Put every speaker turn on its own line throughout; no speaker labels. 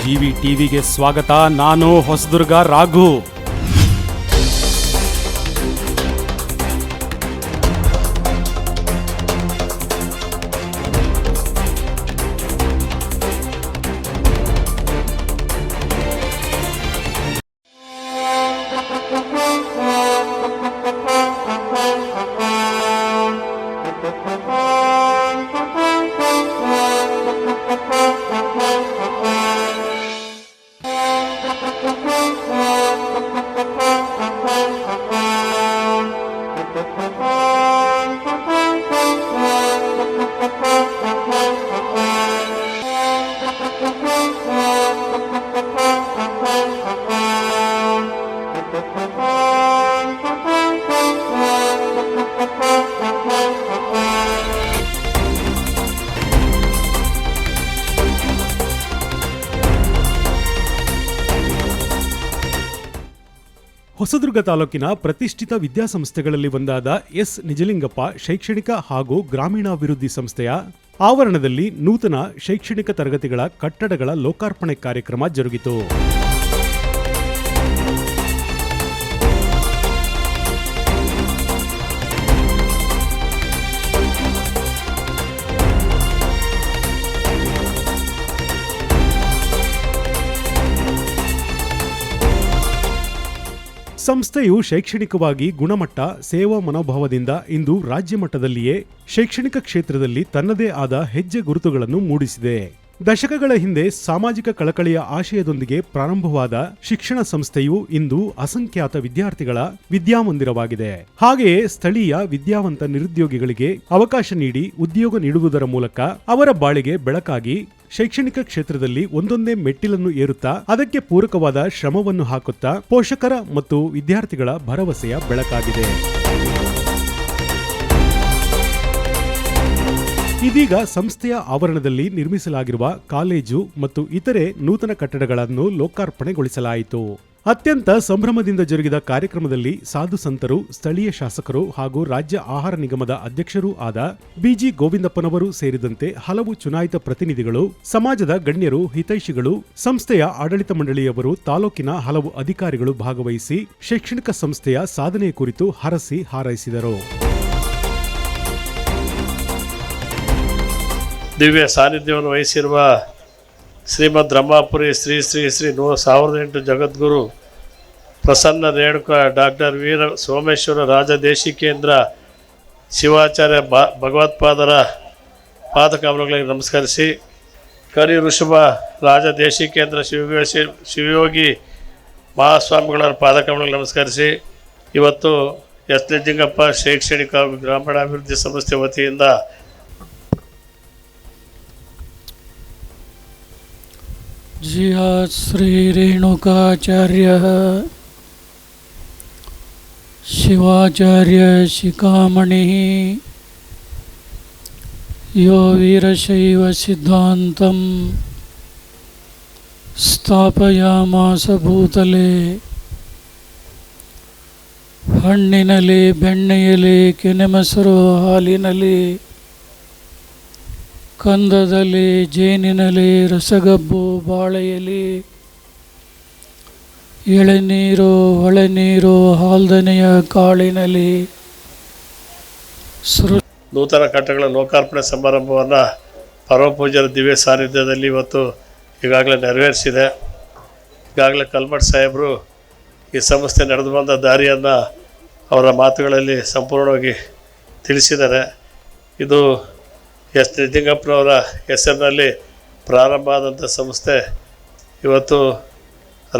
GV ಟಿವಿಗೆ ಸ್ವಾಗತ. ನಾನು ಹೊಸದುರ್ಗ ರಾಘು. ಹೊಸದುರ್ಗ ತಾಲೂಕಿನ ಪ್ರತಿಷ್ಠಿತ ವಿದ್ಯಾಸಂಸ್ಥೆಗಳಲ್ಲಿ ಒಂದಾದ ಎಸ್ ನಿಜಲಿಂಗಪ್ಪ ಶೈಕ್ಷಣಿಕ ಹಾಗೂ ಗ್ರಾಮೀಣಾಭಿವೃದ್ಧಿ ಸಂಸ್ಥೆಯ ಆವರಣದಲ್ಲಿ ನೂತನ ಶೈಕ್ಷಣಿಕ ತರಗತಿಗಳ ಕಟ್ಟಡಗಳ ಲೋಕಾರ್ಪಣೆ ಕಾರ್ಯಕ್ರಮ ಜರುಗಿತು. ಸಂಸ್ಥೆಯು ಶೈಕ್ಷಣಿಕವಾಗಿ ಗುಣಮಟ್ಟ, ಸೇವಾ ಮನೋಭಾವದಿಂದ ಇಂದು ರಾಜ್ಯ ಮಟ್ಟದಲ್ಲಿಯೇ ಶೈಕ್ಷಣಿಕ ಕ್ಷೇತ್ರದಲ್ಲಿ ತನ್ನದೇ ಆದ ಹೆಜ್ಜೆ ಗುರುತುಗಳನ್ನು ಮೂಡಿಸಿದೆ. ದಶಕಗಳ ಹಿಂದೆ ಸಾಮಾಜಿಕ ಕಳಕಳಿಯ ಆಶಯದೊಂದಿಗೆ ಪ್ರಾರಂಭವಾದ ಶಿಕ್ಷಣ ಸಂಸ್ಥೆಯು ಇಂದು ಅಸಂಖ್ಯಾತ ವಿದ್ಯಾರ್ಥಿಗಳ ವಿದ್ಯಾಮಂದಿರವಾಗಿದೆ. ಹಾಗೆಯೇ ಸ್ಥಳೀಯ ವಿದ್ಯಾವಂತ ನಿರುದ್ಯೋಗಿಗಳಿಗೆ ಅವಕಾಶ ನೀಡಿ ಉದ್ಯೋಗ ನೀಡುವುದರ ಮೂಲಕ ಅವರ ಬಾಳಿಗೆ ಬೆಳಕಾಗಿ ಶೈಕ್ಷಣಿಕ ಕ್ಷೇತ್ರದಲ್ಲಿ ಒಂದೊಂದೇ ಮೆಟ್ಟಿಲನ್ನು ಏರುತ್ತಾ ಅದಕ್ಕೆ ಪೂರಕವಾದ ಶ್ರಮವನ್ನು ಹಾಕುತ್ತಾ ಪೋಷಕರ ಮತ್ತು ವಿದ್ಯಾರ್ಥಿಗಳ ಭರವಸೆಯ ಬೆಳಕಾಗಿದೆ. ಇದೀಗ ಸಂಸ್ಥೆಯ ಆವರಣದಲ್ಲಿ ನಿರ್ಮಿಸಲಾಗಿರುವ ಕಾಲೇಜು ಮತ್ತು ಇತರೆ ನೂತನ ಕಟ್ಟಡಗಳನ್ನು ಲೋಕಾರ್ಪಣೆಗೊಳಿಸಲಾಯಿತು. ಅತ್ಯಂತ ಸಂಭ್ರಮದಿಂದ ಜರುಗಿದ ಕಾರ್ಯಕ್ರಮದಲ್ಲಿ ಸಾಧು ಸಂತರು, ಸ್ಥಳೀಯ ಶಾಸಕರು ಹಾಗೂ ರಾಜ್ಯ ಆಹಾರ ನಿಗಮದ ಅಧ್ಯಕ್ಷರೂ ಆದ ಬಿಜಿ ಗೋವಿಂದಪ್ಪನವರು ಸೇರಿದಂತೆ ಹಲವು ಚುನಾಯಿತ ಪ್ರತಿನಿಧಿಗಳು, ಸಮಾಜದ ಗಣ್ಯರು, ಹಿತೈಷಿಗಳು, ಸಂಸ್ಥೆಯ ಆಡಳಿತ ಮಂಡಳಿಯವರು, ತಾಲೂಕಿನ ಹಲವು ಅಧಿಕಾರಿಗಳು ಭಾಗವಹಿಸಿ ಶೈಕ್ಷಣಿಕ ಸಂಸ್ಥೆಯ ಸಾಧನೆಯ ಕುರಿತು ಹರಸಿ ಹಾರೈಸಿದರು.
ದಿವ್ಯ ಸಾನ್ನಿಧ್ಯವನ್ನು ವಹಿಸಿರುವ ಶ್ರೀಮದ್ ರಂಭಾಪುರಿ ಶ್ರೀ ಶ್ರೀ ಶ್ರೀ 1008 ಜಗದ್ಗುರು ಪ್ರಸನ್ನ ರೇಣುಕ ಡಾಕ್ಟರ್ ವೀರ ಸೋಮೇಶ್ವರ ರಾಜದೇಶಿಕೇಂದ್ರ ಶಿವಾಚಾರ್ಯ ಭಗವತ್ಪಾದರ ಪಾದಕಮಲಗಳಿಗೆ ನಮಸ್ಕರಿಸಿ, ಕರಿ ಋಷಭ ರಾಜದೇಶಿಕೇಂದ್ರ ಶಿವಯೋಗಿ ಮಹಾಸ್ವಾಮಿಗಳ ಪಾದಕಮಲಗಳಿಗೆ ನಮಸ್ಕರಿಸಿ, ಇವತ್ತು ಎಸ್ ನಿಜಲಿಂಗಪ್ಪ ಶೈಕ್ಷಣಿಕ ಹಾಗೂ ಗ್ರಾಮೀಣಾಭಿವೃದ್ಧಿ ಸಂಸ್ಥೆ ವತಿಯಿಂದ
ಜಿಯಾತ್ ಶ್ರೀ ರೇಣುಕಾಚಾರ್ಯ ಶಿವಾಚಾರ್ಯ ಶಿಖಾಮಣಿ ಯೋ ವೀರಶೈವ ಸಿದ್ಧಾಂತಂ ಸ್ಥಾಪಯಾಮಾಸ ಭೂತಲೆ. ಹಣ್ಣಿನಲ್ಲಿ, ಬೆಣ್ಣೆಯಲ್ಲಿ, ಕೆನೆಮಸರು ಹಾಲಿನಲ್ಲಿ, ಕಂದದಲ್ಲಿ, ಜೇನಿನಲ್ಲಿ, ರಸಗಬ್ಬು, ಬಾಳೆಯಲ್ಲಿ, ಎಳೆನೀರು, ಹೊಳೆನೀರು, ಹಾಲ್ದನೆಯ ಕಾಳಿನಲ್ಲಿ
ನೂತನ ಕಟ್ಟಡಗಳ ಲೋಕಾರ್ಪಣೆ ಸಮಾರಂಭವನ್ನು ಪರಮಪೂಜ್ಯರ ದಿವ್ಯ ಸಾನ್ನಿಧ್ಯದಲ್ಲಿ ಇವತ್ತು ಈಗಾಗಲೇ ನೆರವೇರಿಸಿದೆ. ಈಗಾಗಲೇ ಕಲ್ಮಠ್ ಸಾಹೇಬರು ಈ ಸಂಸ್ಥೆ ನಡೆದು ಬಂದ ದಾರಿಯನ್ನು ಅವರ ಮಾತುಗಳಲ್ಲಿ ಸಂಪೂರ್ಣವಾಗಿ ತಿಳಿಸಿದ್ದಾರೆ. ಇದು ಎಸ್ ನಿಜಲಿಂಗಪ್ಪನವರ ಹೆಸರಿನಲ್ಲಿ ಪ್ರಾರಂಭ ಆದಂಥ ಸಂಸ್ಥೆ ಇವತ್ತು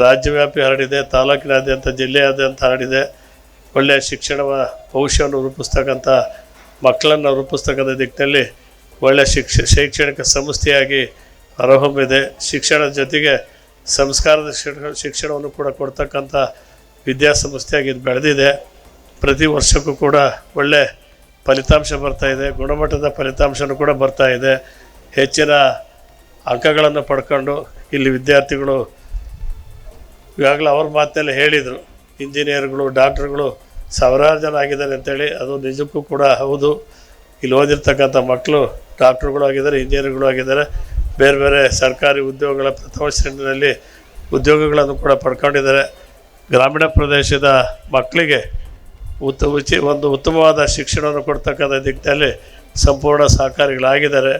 ರಾಜ್ಯವ್ಯಾಪಿ ಹರಡಿದೆ, ತಾಲೂಕಿನಾದ್ಯಂತ, ಜಿಲ್ಲೆಯಾದ್ಯಂತ ಹರಡಿದೆ. ಒಳ್ಳೆಯ ಶಿಕ್ಷಣ ಭವಿಷ್ಯವನ್ನು ರೂಪಿಸ್ತಕ್ಕಂಥ, ಮಕ್ಕಳನ್ನು ರೂಪಿಸ್ತಕ್ಕಂಥ ದಿಕ್ಕಿನಲ್ಲಿ ಒಳ್ಳೆಯ ಶೈಕ್ಷಣಿಕ ಸಂಸ್ಥೆಯಾಗಿ ಹೊರಹೊಮ್ಮಿದೆ. ಶಿಕ್ಷಣದ ಜೊತೆಗೆ ಸಂಸ್ಕಾರದ ಶಿಕ್ಷಣವನ್ನು ಕೂಡ ಕೊಡ್ತಕ್ಕಂಥ ವಿದ್ಯಾಸಂಸ್ಥೆಯಾಗಿ ಇದು ಬೆಳೆದಿದೆ. ಪ್ರತಿ ವರ್ಷಕ್ಕೂ ಕೂಡ ಒಳ್ಳೆಯ ಫಲಿತಾಂಶ ಬರ್ತಾಯಿದೆ, ಗುಣಮಟ್ಟದ ಫಲಿತಾಂಶನೂ ಕೂಡ ಬರ್ತಾಯಿದೆ. ಹೆಚ್ಚಿನ ಅಂಕಗಳನ್ನು ಪಡ್ಕೊಂಡು ಇಲ್ಲಿ ವಿದ್ಯಾರ್ಥಿಗಳು ಈಗಾಗಲೇ ಅವ್ರ ಮಾತಿನಲ್ಲಿ ಹೇಳಿದರು, ಇಂಜಿನಿಯರ್ಗಳು, ಡಾಕ್ಟ್ರುಗಳು ಸಾವಿರಾರು ಜನ ಆಗಿದ್ದಾರೆ ಅಂತೇಳಿ. ಅದು ನಿಜಕ್ಕೂ ಕೂಡ ಹೌದು. ಇಲ್ಲಿ ಓದಿರ್ತಕ್ಕಂಥ ಮಕ್ಕಳು ಡಾಕ್ಟ್ರುಗಳು ಆಗಿದ್ದಾರೆ, ಇಂಜಿನಿಯರ್ಗಳು ಆಗಿದ್ದಾರೆ. ಬೇರೆ ಬೇರೆ ಸರ್ಕಾರಿ ಉದ್ಯೋಗಗಳ ಪ್ರಥಮ ಶ್ರೇಣಿಯಲ್ಲಿ ಉದ್ಯೋಗಗಳನ್ನು ಕೂಡ ಪಡ್ಕೊಂಡಿದ್ದಾರೆ. ಗ್ರಾಮೀಣ ಪ್ರದೇಶದ ಮಕ್ಕಳಿಗೆ ಒಂದು ಉತ್ತಮವಾದ ಶಿಕ್ಷಣವನ್ನು ಕೊಡ್ತಕ್ಕಂಥ ದಿಕ್ಕಿನಲ್ಲಿ ಸಂಪೂರ್ಣ ಸಹಕಾರಿಗಳಾಗಿದ್ದಾರೆ.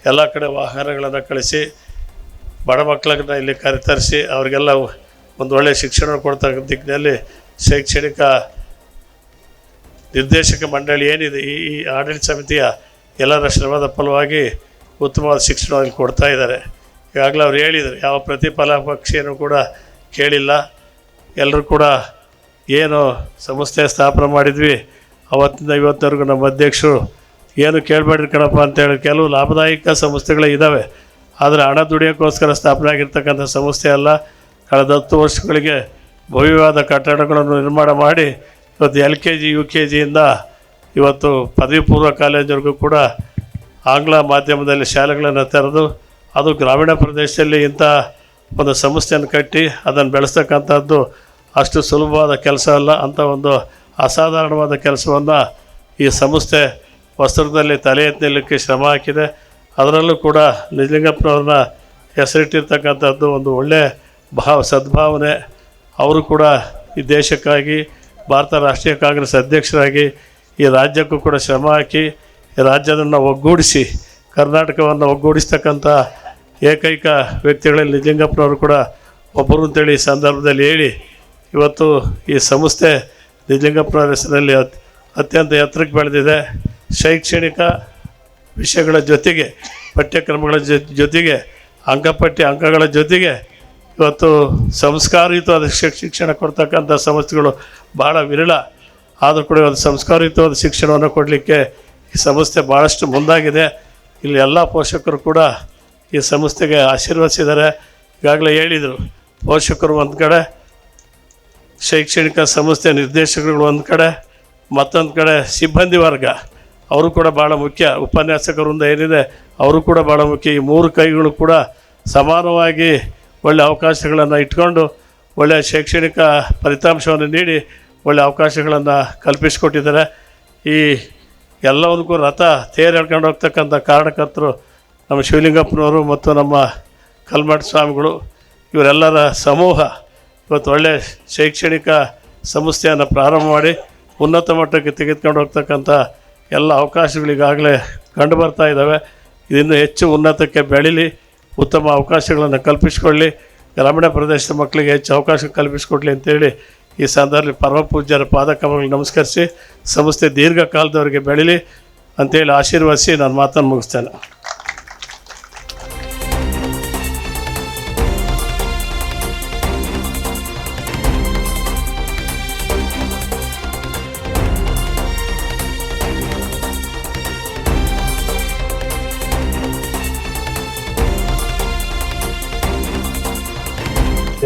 ಎಲ್ಲ ಕಡೆ ವಾಹನಗಳನ್ನು ಕಳಿಸಿ ಬಡ ಮಕ್ಕಳನ್ನ ಇಲ್ಲಿ ಕರೆತರಿಸಿ ಅವರಿಗೆಲ್ಲ ಒಂದು ಒಳ್ಳೆಯ ಶಿಕ್ಷಣ ಕೊಡ್ತಕ್ಕಂಥ ದಿಕ್ಕಿನಲ್ಲಿ ಶೈಕ್ಷಣಿಕ ನಿರ್ದೇಶಕ ಮಂಡಳಿ ಏನಿದೆ, ಈ ಆಡಳಿತ ಸಮಿತಿಯ ಎಲ್ಲರ ಶ್ರಮದ ಫಲವಾಗಿ ಉತ್ತಮವಾದ ಶಿಕ್ಷಣವನ್ನು ಕೊಡ್ತಾ ಇದ್ದಾರೆ. ಈಗಾಗಲೇ ಅವ್ರು ಹೇಳಿದರು, ಯಾವ ಪ್ರತಿಫಲಾಪೇಕ್ಷೆಯನ್ನು ಕೂಡ ಕೇಳಿಲ್ಲ. ಎಲ್ಲರೂ ಕೂಡ ಏನು ಸಂಸ್ಥೆ ಸ್ಥಾಪನೆ ಮಾಡಿದ್ವಿ ಅವತ್ತಿಂದ ಇವತ್ತವರೆಗೂ ನಮ್ಮ ಅಧ್ಯಕ್ಷರು ಏನು ಕೇಳಬೇಡ್ರಿ ಕಣಪ್ಪ ಅಂತೇಳಿ, ಕೆಲವು ಲಾಭದಾಯಕ ಸಂಸ್ಥೆಗಳೇ ಇದ್ದಾವೆ, ಆದರೆ ಹಣ ದುಡಿಯೋಕ್ಕೋಸ್ಕರ ಸ್ಥಾಪನೆ ಆಗಿರ್ತಕ್ಕಂಥ ಸಂಸ್ಥೆ ಅಲ್ಲ. ಕಳೆದ 10 ವರ್ಷಗಳಿಗೆ ಭವ್ಯವಾದ ಕಟ್ಟಡಗಳನ್ನು ನಿರ್ಮಾಣ ಮಾಡಿ ಇವತ್ತು LKG UKGಯಿಂದ ಇವತ್ತು ಪದವಿ ಪೂರ್ವ ಕಾಲೇಜವರೆಗೂ ಕೂಡ ಆಂಗ್ಲ ಮಾಧ್ಯಮದಲ್ಲಿ ಶಾಲೆಗಳನ್ನು ತೆರೆದು, ಅದು ಗ್ರಾಮೀಣ ಪ್ರದೇಶದಲ್ಲಿ ಇಂಥ ಒಂದು ಸಂಸ್ಥೆಯನ್ನು ಕಟ್ಟಿ ಅದನ್ನು ಬೆಳೆಸ್ತಕ್ಕಂಥದ್ದು ಅಷ್ಟು ಸುಲಭವಾದ ಕೆಲಸ ಅಲ್ಲ. ಅಂಥ ಒಂದು ಅಸಾಧಾರಣವಾದ ಕೆಲಸವನ್ನು ಈ ಸಂಸ್ಥೆ ವಸ್ತ್ರದಲ್ಲಿ ತಲೆ ಎತ್ತಲಿಕ್ಕೆ ಶ್ರಮ ಹಾಕಿದೆ. ಅದರಲ್ಲೂ ಕೂಡ ನಿಜಲಿಂಗಪ್ಪನವ್ರನ್ನ ಹೆಸರಿಟ್ಟಿರ್ತಕ್ಕಂಥದ್ದು ಒಂದು ಒಳ್ಳೆಯ ಸದ್ಭಾವನೆ. ಅವರು ಕೂಡ ಈ ದೇಶಕ್ಕಾಗಿ ಭಾರತ ರಾಷ್ಟ್ರೀಯ ಕಾಂಗ್ರೆಸ್ ಅಧ್ಯಕ್ಷರಾಗಿ ಈ ರಾಜ್ಯಕ್ಕೂ ಕೂಡ ಶ್ರಮ ಹಾಕಿ ಈ ರಾಜ್ಯವನ್ನು ಒಗ್ಗೂಡಿಸಿ ಕರ್ನಾಟಕವನ್ನು ಒಗ್ಗೂಡಿಸ್ತಕ್ಕಂಥ ಏಕೈಕ ವ್ಯಕ್ತಿಗಳಲ್ಲಿ ನಿಜಲಿಂಗಪ್ಪನವರು ಕೂಡ ಒಬ್ಬರು ಅಂತೇಳಿ ಈ ಸಂದರ್ಭದಲ್ಲಿ ಹೇಳಿ, ಇವತ್ತು ಈ ಸಂಸ್ಥೆ ನಿಜಲಿಂಗಪ್ಪನವರ ಹೆಸರಲ್ಲಿ ಅತ್ಯಂತ ಎತ್ತರಕ್ಕೆ ಬೆಳೆದಿದೆ. ಶೈಕ್ಷಣಿಕ ವಿಷಯಗಳ ಜೊತೆಗೆ ಪಠ್ಯಕ್ರಮಗಳ ಜೊತೆಗೆ ಅಂಕಗಳ ಜೊತೆಗೆ ಇವತ್ತು ಸಂಸ್ಕಾರಯುತವಾದ ಶಿಕ್ಷಣ ಕೊಡ್ತಕ್ಕಂಥ ಸಂಸ್ಥೆಗಳು ಭಾಳ ವಿರಳ. ಆದರೂ ಕೂಡ ಇವತ್ತು ಸಂಸ್ಕಾರಯುತವಾದ ಶಿಕ್ಷಣವನ್ನು ಕೊಡಲಿಕ್ಕೆ ಈ ಸಂಸ್ಥೆ ಭಾಳಷ್ಟು ಮುಂದಾಗಿದೆ. ಇಲ್ಲಿ ಎಲ್ಲ ಪೋಷಕರು ಕೂಡ ಈ ಸಂಸ್ಥೆಗೆ ಆಶೀರ್ವದಿಸಿದ್ದಾರೆ. ಈಗಾಗಲೇ ಹೇಳಿದರು, ಪೋಷಕರು ಒಂದು ಕಡೆ, ಶೈಕ್ಷಣಿಕ ಸಂಸ್ಥೆ ನಿರ್ದೇಶಕರುಗಳು ಒಂದು ಕಡೆ, ಮತ್ತೊಂದು ಕಡೆ ಸಿಬ್ಬಂದಿ ವರ್ಗ ಅವರು ಕೂಡ ಭಾಳ ಮುಖ್ಯ. ಉಪನ್ಯಾಸಕರಿಂದ ಏನಿದೆ ಅವರು ಕೂಡ ಭಾಳ ಮುಖ್ಯ. ಈ 3 ಕೈಗಳು ಕೂಡ ಸಮಾನವಾಗಿ ಒಳ್ಳೆಯ ಅವಕಾಶಗಳನ್ನು ಇಟ್ಕೊಂಡು ಒಳ್ಳೆಯ ಶೈಕ್ಷಣಿಕ ಫಲಿತಾಂಶವನ್ನು ನೀಡಿ ಒಳ್ಳೆಯ ಅವಕಾಶಗಳನ್ನು ಕಲ್ಪಿಸಿಕೊಟ್ಟಿದ್ದಾರೆ. ಈ ಎಲ್ಲವನ್ನೂ ರಥ ತೇರು ಎಳ್ಕೊಂಡು ಹೋಗ್ತಕ್ಕಂಥ ಕಾರಣಕರ್ತರು ನಮ್ಮ ಶಿವಲಿಂಗಪ್ಪನವರು ಮತ್ತು ನಮ್ಮ ಕಲ್ಮಠ ಸ್ವಾಮಿಗಳು, ಇವರೆಲ್ಲರ ಸಮೂಹ ಇವತ್ತು ಒಳ್ಳೆಯ ಶೈಕ್ಷಣಿಕ ಸಂಸ್ಥೆಯನ್ನು ಪ್ರಾರಂಭ ಮಾಡಿ ಉನ್ನತ ಮಟ್ಟಕ್ಕೆ ತೆಗೆದುಕೊಂಡು ಹೋಗ್ತಕ್ಕಂಥ ಎಲ್ಲ ಅವಕಾಶಗಳಿಗಾಗಲೇ ಕಂಡು ಬರ್ತಾ ಇದ್ದಾವೆ. ಇದನ್ನು ಹೆಚ್ಚು ಉನ್ನತಕ್ಕೆ ಬೆಳೀಲಿ, ಉತ್ತಮ ಅವಕಾಶಗಳನ್ನು ಕಲ್ಪಿಸಿಕೊಳ್ಳಿ, ಗ್ರಾಮೀಣ ಪ್ರದೇಶದ ಮಕ್ಕಳಿಗೆ ಹೆಚ್ಚು ಅವಕಾಶ ಕಲ್ಪಿಸಿಕೊಡ್ಲಿ ಅಂತೇಳಿ ಈ ಸಂದರ್ಭದಲ್ಲಿ ಪರಮ ಪೂಜ್ಯರ ಪಾದಕಮಲಗಳಿಗೆ ನಮಸ್ಕರಿಸಿ ಸಂಸ್ಥೆ ದೀರ್ಘಕಾಲದವರೆಗೆ ಬೆಳೀಲಿ ಅಂತೇಳಿ ಆಶೀರ್ವದಿಸಿ ನಾನು ಮಾತನ್ನು ಮುಗಿಸ್ತೇನೆ.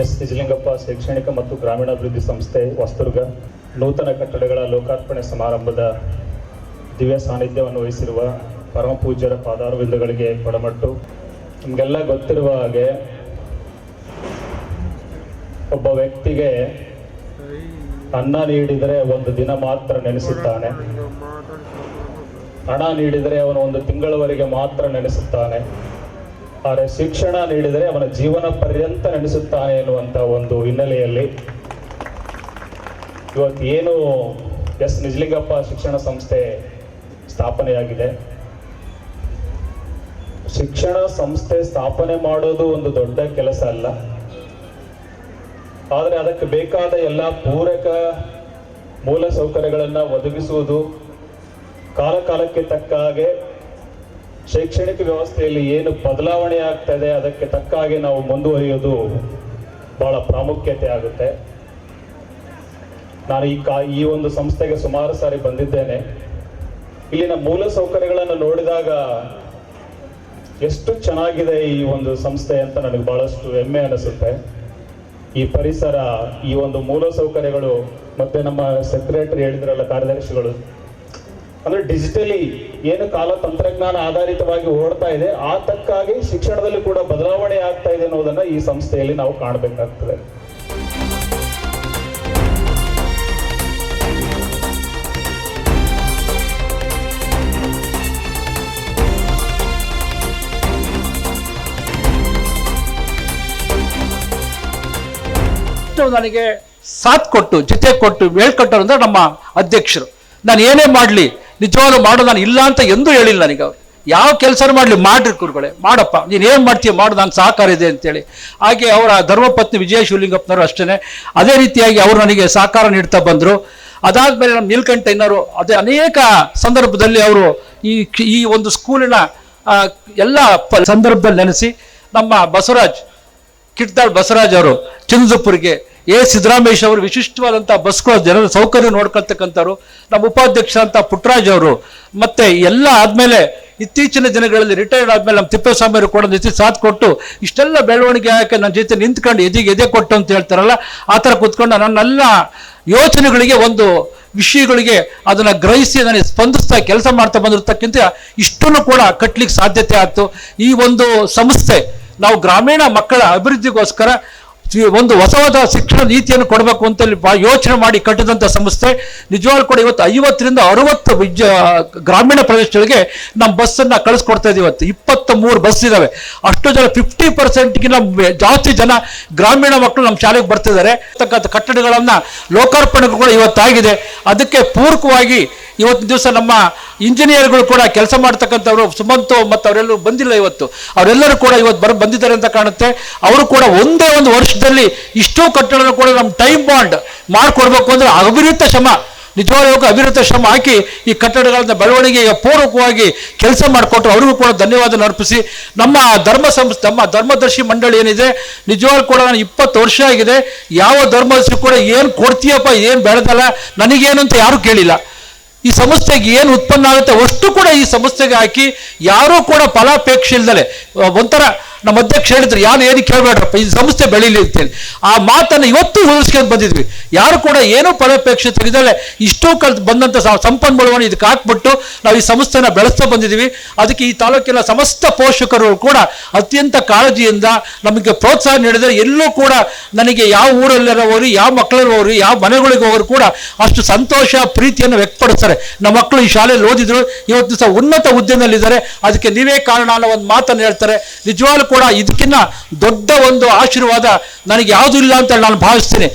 ಎಸ್ ನಿಜಲಿಂಗಪ್ಪ ಶೈಕ್ಷಣಿಕ ಮತ್ತು ಗ್ರಾಮೀಣಾಭಿವೃದ್ಧಿ ಸಂಸ್ಥೆ ಹೊಸದುರ್ಗ ನೂತನ ಕಟ್ಟಡಗಳ ಲೋಕಾರ್ಪಣೆ ಸಮಾರಂಭದ ದಿವ್ಯ ಸಾನ್ನಿಧ್ಯವನ್ನು ವಹಿಸಿರುವ ಪರಮ ಪೂಜ್ಯರ ಪಾದಾರವಿಂದಗಳಿಗೆ ಕೊಡಮಟ್ಟು. ನಿಮಗೆಲ್ಲ ಗೊತ್ತಿರುವ ಹಾಗೆ ಒಬ್ಬ ವ್ಯಕ್ತಿಗೆ ಅನ್ನ ನೀಡಿದರೆ ಒಂದು ದಿನ ಮಾತ್ರ ನೆನೆಸುತ್ತಾನೆ, ಹಣ ನೀಡಿದರೆ ಅವನು ಒಂದು ತಿಂಗಳವರೆಗೆ ಮಾತ್ರ ನೆನೆಸುತ್ತಾನೆ, ಆದರೆ ಶಿಕ್ಷಣ ನೀಡಿದರೆ ಅವನ ಜೀವನ ಪರ್ಯಂತ ನೆನೆಸುತ್ತಾನೆ ಎನ್ನುವಂಥ ಒಂದು ಹಿನ್ನೆಲೆಯಲ್ಲಿ ಇವತ್ತು ಏನು ಎಸ್ ನಿಜಲಿಂಗಪ್ಪ ಶಿಕ್ಷಣ ಸಂಸ್ಥೆ ಸ್ಥಾಪನೆಯಾಗಿದೆ. ಶಿಕ್ಷಣ ಸಂಸ್ಥೆ ಸ್ಥಾಪನೆ ಮಾಡೋದು ಒಂದು ದೊಡ್ಡ ಕೆಲಸ ಅಲ್ಲ, ಆದರೆ ಅದಕ್ಕೆ ಬೇಕಾದ ಎಲ್ಲ ಪೂರಕ ಮೂಲ ಸೌಕರ್ಯಗಳನ್ನು ಒದಗಿಸುವುದು, ಕಾಲಕ್ಕೆ ತಕ್ಕ ಹಾಗೆ ಶೈಕ್ಷಣಿಕ ವ್ಯವಸ್ಥೆಯಲ್ಲಿ ಏನು ಬದಲಾವಣೆ ಆಗ್ತಾ ಇದೆ ಅದಕ್ಕೆ ತಕ್ಕ ಹಾಗೆ ನಾವು ಮುಂದುವರಿಯೋದು ಬಹಳ ಪ್ರಾಮುಖ್ಯತೆ ಆಗುತ್ತೆ. ನಾನು ಈ ಒಂದು ಸಂಸ್ಥೆಗೆ ಸುಮಾರು ಸಾರಿ ಬಂದಿದ್ದೇನೆ. ಇಲ್ಲಿನ ಮೂಲ ಸೌಕರ್ಯಗಳನ್ನು ನೋಡಿದಾಗ ಎಷ್ಟು ಚೆನ್ನಾಗಿದೆ ಈ ಒಂದು ಸಂಸ್ಥೆ ಅಂತ ನನಗೆ ಬಹಳಷ್ಟು ಹೆಮ್ಮೆ ಅನಿಸುತ್ತೆ. ಈ ಪರಿಸರ, ಈ ಒಂದು ಮೂಲ ಸೌಕರ್ಯಗಳು, ಮತ್ತೆ ನಮ್ಮ ಸೆಕ್ರೆಟರಿ ಹೇಳಿದ್ರಲ್ಲ ಕಾರ್ಯದರ್ಶಿಗಳು, ಅಂದ್ರೆ ಡಿಜಿಟಲಿ ಏನು ಕಾಲ ತಂತ್ರಜ್ಞಾನ ಆಧಾರಿತವಾಗಿ ಓಡ್ತಾ ಇದೆ ಆ ತಕ್ಕಾಗಿ ಶಿಕ್ಷಣದಲ್ಲಿ ಕೂಡ ಬದಲಾವಣೆ ಆಗ್ತಾ ಇದೆ ಅನ್ನೋದನ್ನ ಈ ಸಂಸ್ಥೆಯಲ್ಲಿ ನಾವು ಕಾಣಬೇಕಾಗ್ತದೆ.
ಭಾಳಷ್ಟು ನನಗೆ ಸಾಥ್ ಕೊಟ್ಟು ಜೊತೆ ಕೊಟ್ಟು ಹೇಳ್ಕೊಟ್ಟರು ಅಂದರೆ ನಮ್ಮ ಅಧ್ಯಕ್ಷರು. ನಾನು ಏನೇ ಮಾಡಲಿ ನಿಜವಾಗ್ಲೂ ಮಾಡೋ ನಾನು ಇಲ್ಲ ಅಂತ ಎಂದೂ ಹೇಳಿಲ್ಲ ನನಗೆ. ಅವರು ಯಾವ ಕೆಲಸ ಮಾಡಲಿ ಮಾಡ್ರಿ ಗುರುಗಳೇ, ಮಾಡಪ್ಪ ನೀನು ಏನು ಮಾಡ್ತೀಯ ಮಾಡು, ನಾನು ಸಹಕಾರ ಇದೆ ಅಂತೇಳಿ. ಹಾಗೆ ಅವರ ಧರ್ಮಪತ್ನಿ ವಿಜಯ ಶಿವಲಿಂಗಪ್ಪನವರು ಅಷ್ಟೇ ಅದೇ ರೀತಿಯಾಗಿ ಅವರು ನನಗೆ ಸಹಕಾರ ನೀಡ್ತಾ ಬಂದರು. ಅದಾದಮೇಲೆ ನಮ್ಮ ನೀಲಕಂಠಯ್ಯನವರು ಅದೇ ಅನೇಕ ಸಂದರ್ಭದಲ್ಲಿ ಅವರು ಈ ಒಂದು ಸ್ಕೂಲಿನ ಎಲ್ಲ ಸಂದರ್ಭದಲ್ಲಿ ನೆನೆಸಿ ನಮ್ಮ ಬಸವರಾಜ್ ಕಿಟ್ದಾಳ್ ಬಸವರಾಜ್ ಅವರು ಚಿನ್ನದುಪ್ಪರಿಗೆ, ಸಿದ್ದರಾಮೇಶ್ ಅವರು ವಿಶಿಷ್ಟವಾದಂಥ ಬಸ್ಗಳ ಜನರ ಸೌಕರ್ಯ ನೋಡ್ಕೊಳ್ತಕ್ಕಂಥವ್ರು, ನಮ್ಮ ಉಪಾಧ್ಯಕ್ಷ ಅಂತ ಪುಟ್ಟರಾಜ್ ಅವರು, ಮತ್ತೆ ಎಲ್ಲ ಆದಮೇಲೆ ಇತ್ತೀಚಿನ ದಿನಗಳಲ್ಲಿ ರಿಟೈರ್ಡ್ ಆದಮೇಲೆ ನಮ್ಮ ತಿಪ್ಪೇಸ್ವಾಮಿ ಅವರು ಕೂಡ ಜೊತೆ ಸಾಥ್ ಕೊಟ್ಟು ಇಷ್ಟೆಲ್ಲ ಬೆಳವಣಿಗೆ ಆಕೆ ನನ್ನ ಜೊತೆ ನಿಂತ್ಕೊಂಡು ಎದೆ ಕೊಟ್ಟು ಅಂತ ಹೇಳ್ತಾರಲ್ಲ, ಆ ಥರ ಕೂತ್ಕೊಂಡು ನನ್ನೆಲ್ಲ ಯೋಚನೆಗಳಿಗೆ ಒಂದು ವಿಷಯಗಳಿಗೆ ಅದನ್ನು ಗ್ರಹಿಸಿ ನನಗೆ ಸ್ಪಂದಿಸ್ತಾ ಕೆಲಸ ಮಾಡ್ತಾ ಬಂದಿರ್ತಕ್ಕಂಥ ಇಷ್ಟನ್ನು ಕೂಡ ಕಟ್ಟಲಿಕ್ಕೆ ಸಾಧ್ಯತೆ ಆಯಿತು. ಈ ಒಂದು ಸಂಸ್ಥೆ ನಾವು ಗ್ರಾಮೀಣ ಮಕ್ಕಳ ಅಭಿವೃದ್ಧಿಗೋಸ್ಕರ ಒಂದು ಹೊಸವಾದ ಶಿಕ್ಷಣ ನೀತಿಯನ್ನು ಕೊಡಬೇಕು ಅಂತ ಯೋಚನೆ ಮಾಡಿ ಕಟ್ಟಿದಂಥ ಸಂಸ್ಥೆ. ನಿಜವಾಗ್ಲೂ ಕೂಡ ಇವತ್ತು 50ರಿಂದ 60 ಗ್ರಾಮೀಣ ಪ್ರದೇಶಗಳಿಗೆ ನಮ್ಮ ಬಸ್ಸನ್ನು ಕಳಿಸ್ಕೊಡ್ತಾ ಇದ್ದೀವಿ. ಇವತ್ತು 23 ಬಸ್ ಇದ್ದಾವೆ. ಅಷ್ಟು ಜನ 50%ಗಿಂತ ಜಾಸ್ತಿ ಜನ ಗ್ರಾಮೀಣ ಮಕ್ಕಳು ನಮ್ಮ ಶಾಲೆಗೆ ಬರ್ತಿದ್ದಾರೆ. ಕಟ್ಟಡಗಳನ್ನು ಲೋಕಾರ್ಪಣೆ ಕೂಡ ಇವತ್ತಾಗಿದೆ. ಅದಕ್ಕೆ ಪೂರಕವಾಗಿ ಇವತ್ತಿನ ದಿವಸ ನಮ್ಮ ಇಂಜಿನಿಯರ್ಗಳು ಕೂಡ ಕೆಲಸ ಮಾಡ್ತಕ್ಕಂಥವ್ರು ಸುಮಂತು ಮತ್ತು ಅವರೆಲ್ಲರೂ ಬಂದಿಲ್ಲ. ಇವತ್ತು ಅವರೆಲ್ಲರೂ ಕೂಡ ಇವತ್ತು ಬಂದಿದ್ದಾರೆ ಅಂತ ಕಾಣುತ್ತೆ. ಅವರು ಕೂಡ ಒಂದೇ ಒಂದು ವರ್ಷದಲ್ಲಿ ಇಷ್ಟೋ ಕಟ್ಟಡ ಕೂಡ ನಮ್ಮ ಟೈಮ್ ಬಾಂಡ್ ಮಾಡಿಕೊಡ್ಬೇಕು ಅಂದರೆ ಅವಿರತ ಶ್ರಮ, ನಿಜವಾಗ್ಲೂ ಅವಿರತ ಶ್ರಮ ಹಾಕಿ ಈ ಕಟ್ಟಡಗಳನ್ನ ಬೆಳವಣಿಗೆಗೆ ಪೂರಕವಾಗಿ ಕೆಲಸ ಮಾಡಿಕೊಟ್ರು. ಅವ್ರಿಗೂ ಕೂಡ ಧನ್ಯವಾದ ಅರ್ಪಿಸಿ ನಮ್ಮ ನಮ್ಮ ಧರ್ಮದರ್ಶಿ ಮಂಡಳಿ ಏನಿದೆ, ನಿಜವಾಗ್ಲೂ ಕೂಡ ನಾನು 20 ವರ್ಷ ಆಗಿದೆ. ಯಾವ ಧರ್ಮದರ್ಶಿ ಕೂಡ ಏನು ಕೊಡ್ತೀಯಪ್ಪ, ಏನು ಬೆಳೆದಲ್ಲ, ನನಗೇನು ಅಂತ ಯಾರೂ ಕೇಳಿಲ್ಲ. ಈ ಸಂಸ್ಥೆಗೆ ಏನು ಉತ್ಪನ್ನ ಆಗುತ್ತೆ ಅಷ್ಟು ಕೂಡ ಈ ಸಂಸ್ಥೆಗೆ ಹಾಕಿ ಯಾರೂ ಕೂಡ ಫಲಾಪೇಕ್ಷೆ ಇಲ್ದಲೆ ಒಂಥರ ನಮ್ಮ ಅಧ್ಯಕ್ಷ ಹೇಳಿದ್ರು, ಯಾರು ಏನಕ್ಕೆ ಕೇಳಬೇಡ್ರಪ್ಪ, ಈ ಸಂಸ್ಥೆ ಬೆಳೀಲಿ ಅಂತೇಳಿ. ಆ ಮಾತನ್ನು ಇವತ್ತು ಉಳಿಸ್ಕೊಂಡು ಬಂದಿದ್ವಿ. ಯಾರು ಕೂಡ ಏನೂ ಫಲಾಪೇಕ್ಷೆ ತೆಗೆದಲೆ ಇಷ್ಟೋ ಬಂದಂಥ ಸಂಪನ್ಮೂಲವನ್ನು ಇದಕ್ಕೆ ಹಾಕ್ಬಿಟ್ಟು ನಾವು ಈ ಸಂಸ್ಥೆನ ಬೆಳೆಸ್ತಾ ಬಂದಿದ್ದೀವಿ. ಅದಕ್ಕೆ ಈ ತಾಲೂಕಿನ ಸಮಸ್ತ ಪೋಷಕರು ಕೂಡ ಅತ್ಯಂತ ಕಾಳಜಿಯಿಂದ ನಮಗೆ ಪ್ರೋತ್ಸಾಹ ನೀಡಿದರೆ, ಎಲ್ಲೂ ಕೂಡ ನನಗೆ ಯಾವ ಊರಲ್ಲಿರೋರು, ಯಾವ ಮಕ್ಕಳಿರೋರು, ಯಾವ ಮನೆಗಳಿಗೆ ಹೋಗೋರು ಕೂಡ ಅಷ್ಟು ಸಂತೋಷ ಪ್ರೀತಿಯನ್ನು ವ್ಯಕ್ತಪಡಿಸ್ತಾರೆ. ನಮ್ಮ ಮಕ್ಕಳು ಈ ಶಾಲೆಯಲ್ಲಿ ಓದಿದ್ರು, ಇವತ್ತು ದಿವಸ ಉನ್ನತ ಹುದ್ದೆಯಲ್ಲಿದ್ದಾರೆ. ಅದಕ್ಕೆ ನೀವೇ ಕಾರಣ ಅನ್ನೋ ಒಂದು ಮಾತನ್ನು ಹೇಳ್ತಾರೆ. ನಿಜವಾಗ್ಲೂ ಕೂಡ ಇದಕ್ಕಿಂತ ದೊಡ್ಡ ಒಂದು ಆಶೀರ್ವಾದ ನನಗೆ ಯಾವುದೂ ಇಲ್ಲ ಅಂತ ನಾನು ಭಾವಿಸ್ತೀನಿ.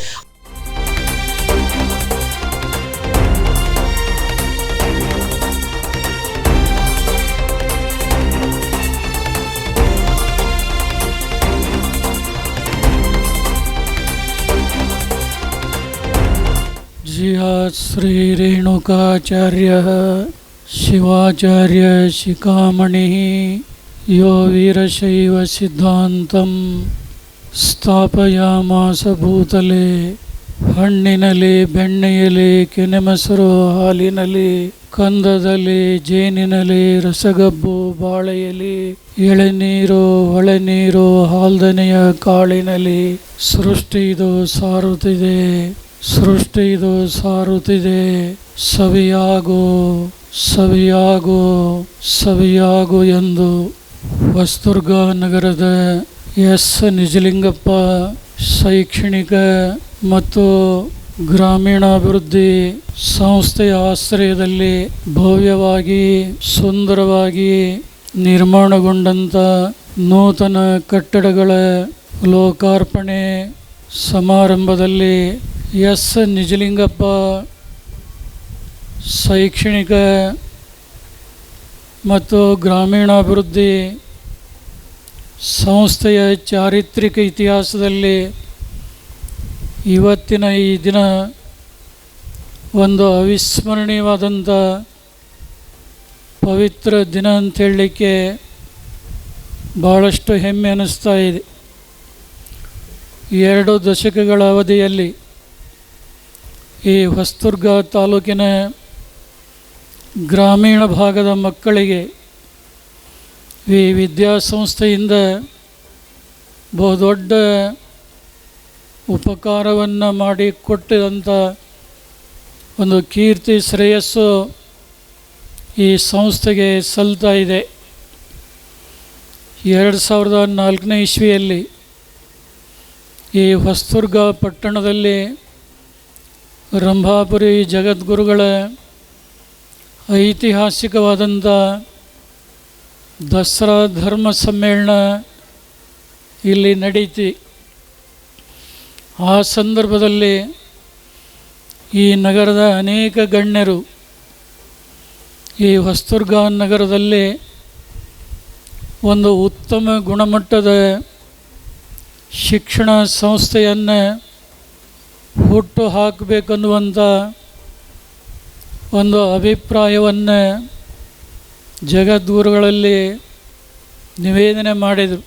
ಶ್ರೀ ರೇಣುಕಾಚಾರ್ಯ ಶಿವಾಚಾರ್ಯ ಶಿಖಾಮಣಿ ಯೋ ವೀರಶೈವ ಸಿದ್ಧಾಂತಂ ಸ್ಥಾಪಯಾಮಾಸ ಭೂತಲೆ. ಹಣ್ಣಿನಲ್ಲಿ, ಬೆಣ್ಣೆಯಲ್ಲಿ, ಕೆನೆಮಸರು ಹಾಲಿನಲ್ಲಿ, ಕಂದದಲ್ಲಿ, ಜೇನಿನಲ್ಲಿ, ರಸಗಬ್ಬು ಬಾಳೆಯಲ್ಲಿ, ಎಳೆನೀರು, ಹೊಳೆನೀರು, ಹಾಲ್ದನೆಯ ಕಾಳಿನಲ್ಲಿ ಸೃಷ್ಟಿ ಇದು ಸಾರುತ್ತಿದೆ, ಸೃಷ್ಟಿ ಇದು ಸಾರುತ್ತಿದೆ. ಸವಿಯಾಗೋ ಸವಿಯಾಗೋ ಸವಿಯಾಗೋ ಎಂದು ಹೊಸದುರ್ಗ ನಗರದ ನಿಜಲಿಂಗಪ್ಪ ಶೈಕ್ಷಣಿಕ ಮತ್ತು ಗ್ರಾಮೀಣಾಭಿವೃದ್ಧಿ ಸಂಸ್ಥೆಯ ಆಶ್ರಯದಲ್ಲಿ ಭವ್ಯವಾಗಿ ಸುಂದರವಾಗಿ ನಿರ್ಮಾಣಗೊಂಡಂಥ ನೂತನ ಕಟ್ಟಡಗಳ ಲೋಕಾರ್ಪಣೆ ಸಮಾರಂಭದಲ್ಲಿ ನಿಜಲಿಂಗಪ್ಪ ಶೈಕ್ಷಣಿಕ ಮತ್ತು ಗ್ರಾಮೀಣಾಭಿವೃದ್ಧಿ ಸಂಸ್ಥೆಯ ಚಾರಿತ್ರಿಕ ಇತಿಹಾಸದಲ್ಲಿ ಇವತ್ತಿನ ಈ ದಿನ ಒಂದು ಅವಿಸ್ಮರಣೀಯವಾದಂಥ ಪವಿತ್ರ ದಿನ ಅಂತ ಹೇಳಲಿಕ್ಕೆ ಭಾಳಷ್ಟು ಹೆಮ್ಮೆ ಅನ್ನಿಸ್ತಾ ಇದೆ. 2 ದಶಕಗಳ ಅವಧಿಯಲ್ಲಿ ಈ ಹೊಸದುರ್ಗ ತಾಲೂಕಿನ ಗ್ರಾಮೀಣ ಭಾಗದ ಮಕ್ಕಳಿಗೆ ಈ ವಿದ್ಯಾಸಂಸ್ಥೆಯಿಂದ ಬಹುದೊಡ್ಡ ಉಪಕಾರವನ್ನು ಮಾಡಿಕೊಟ್ಟಿದಂಥ ಒಂದು ಕೀರ್ತಿ ಶ್ರೇಯಸ್ಸು ಈ ಸಂಸ್ಥೆಗೆ ಸಲ್ತಾ ಇದೆ. 2004ನೇ ಇಸ್ವಿಯಲ್ಲಿ ಈ ಹೊಸದುರ್ಗ ಪಟ್ಟಣದಲ್ಲಿ ರಂಭಾಪುರಿ ಜಗದ್ಗುರುಗಳ ಐತಿಹಾಸಿಕವಾದಂಥ ದಸರಾ ಧರ್ಮ ಸಮ್ಮೇಳನ ಇಲ್ಲಿ ನಡೀತಿ. ಆ ಸಂದರ್ಭದಲ್ಲಿ ಈ ನಗರದ ಅನೇಕ ಗಣ್ಯರು ಈ ಹೊಸದುರ್ಗ ನಗರದಲ್ಲಿ ಒಂದು ಉತ್ತಮ ಗುಣಮಟ್ಟದ ಶಿಕ್ಷಣ ಸಂಸ್ಥೆಯನ್ನು ಹುಟ್ಟು ಹಾಕಬೇಕನ್ನುವಂಥ ಒಂದು ಅಭಿಪ್ರಾಯವನ್ನು ಜಗದ್ಗುರುಗಳಲ್ಲಿ ನಿವೇದನೆ ಮಾಡಿದರು.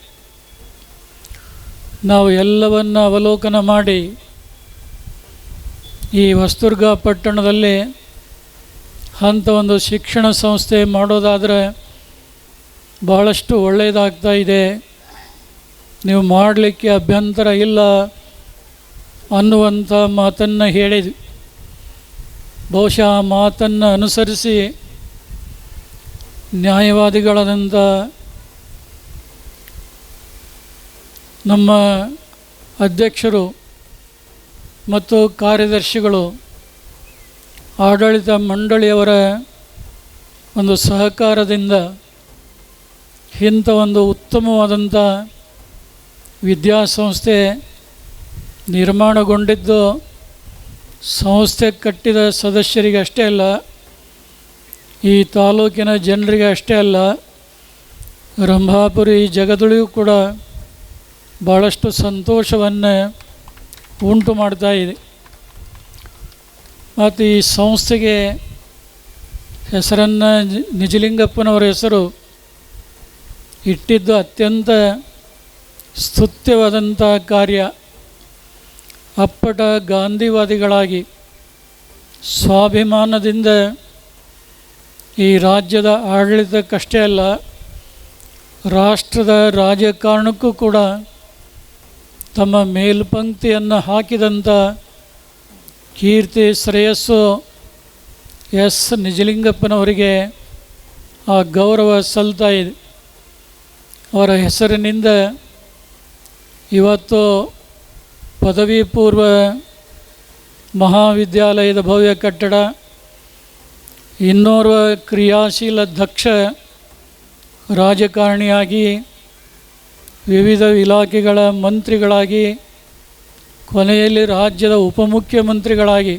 ನಾವು ಎಲ್ಲವನ್ನು ಅವಲೋಕನ ಮಾಡಿ ಈ ಹೊಸದುರ್ಗ ಪಟ್ಟಣದಲ್ಲಿ ಅಂಥ ಒಂದು ಶಿಕ್ಷಣ ಸಂಸ್ಥೆ ಮಾಡೋದಾದರೆ ಭಾಳಷ್ಟು ಒಳ್ಳೆಯದಾಗ್ತಾ ಇದೆ, ನೀವು ಮಾಡಲಿಕ್ಕೆ ಅಭ್ಯಂತರ ಇಲ್ಲ ಅನ್ನುವಂಥ ಮಾತನ್ನು ಹೇಳಿದ್ವಿ. ಬಹುಶಃ ಆ ಮಾತನ್ನು ಅನುಸರಿಸಿ ನ್ಯಾಯವಾದಿಗಳಾದಂಥ ನಮ್ಮ ಅಧ್ಯಕ್ಷರು ಮತ್ತು ಕಾರ್ಯದರ್ಶಿಗಳು ಆಡಳಿತ ಮಂಡಳಿಯವರ ಒಂದು ಸಹಕಾರದಿಂದ ಇಂಥ ಒಂದು ಉತ್ತಮವಾದಂಥ ವಿದ್ಯಾಸಂಸ್ಥೆ ನಿರ್ಮಾಣಗೊಂಡಿದ್ದು ಸಂಸ್ಥೆ ಕಟ್ಟಿದ ಸದಸ್ಯರಿಗೆ ಅಷ್ಟೇ ಅಲ್ಲ, ಈ ತಾಲೂಕಿನ ಜನರಿಗೆ ಅಷ್ಟೇ ಅಲ್ಲ, ರಂಭಾಪುರಿ ಜಗದೊಳಗೂ ಕೂಡ ಭಾಳಷ್ಟು ಸಂತೋಷವನ್ನು ಉಂಟು ಮಾಡ್ತಾ ಇದೆ. ಮತ್ತು ಈ ಸಂಸ್ಥೆಗೆ ಹೆಸರನ್ನು ನಿಜಲಿಂಗಪ್ಪನವರ ಹೆಸರು ಇಟ್ಟಿದ್ದು ಅತ್ಯಂತ ಸ್ತುತ್ಯವಾದಂಥ ಕಾರ್ಯ. ಅಪ್ಪಟ ಗಾಂಧಿವಾದಿಗಳಾಗಿ ಸ್ವಾಭಿಮಾನದಿಂದ ಈ ರಾಜ್ಯದ ಆಡಳಿತಕ್ಕಷ್ಟೇ ಅಲ್ಲ, ರಾಷ್ಟ್ರದ ರಾಜಕಾರಣಕ್ಕೂ ಕೂಡ ತಮ್ಮ ಮೇಲ್ಪಂಕ್ತಿಯನ್ನು ಹಾಕಿದಂಥ ಕೀರ್ತಿ ಶ್ರೇಯಸ್ಸು ಎಸ್ ನಿಜಲಿಂಗಪ್ಪನವರಿಗೆ ಆ ಗೌರವ ಸಲ್ತಾ ಇದೆ. ಅವರ ಹೆಸರಿನಿಂದ ಇವತ್ತು ಪದವಿ ಪೂರ್ವ ಮಹಾವಿದ್ಯಾಲಯದ ಭವ್ಯ ಕಟ್ಟಡ, ಇನ್ನೋರ್ವ ಕ್ರಿಯಾಶೀಲ ದಕ್ಷ ರಾಜಕಾರಣಿಯಾಗಿ ವಿವಿಧ ಇಲಾಖೆಗಳ ಮಂತ್ರಿಗಳಾಗಿ ಕೊನೆಯಲ್ಲಿ ರಾಜ್ಯದ ಉಪಮುಖ್ಯಮಂತ್ರಿಗಳಾಗಿ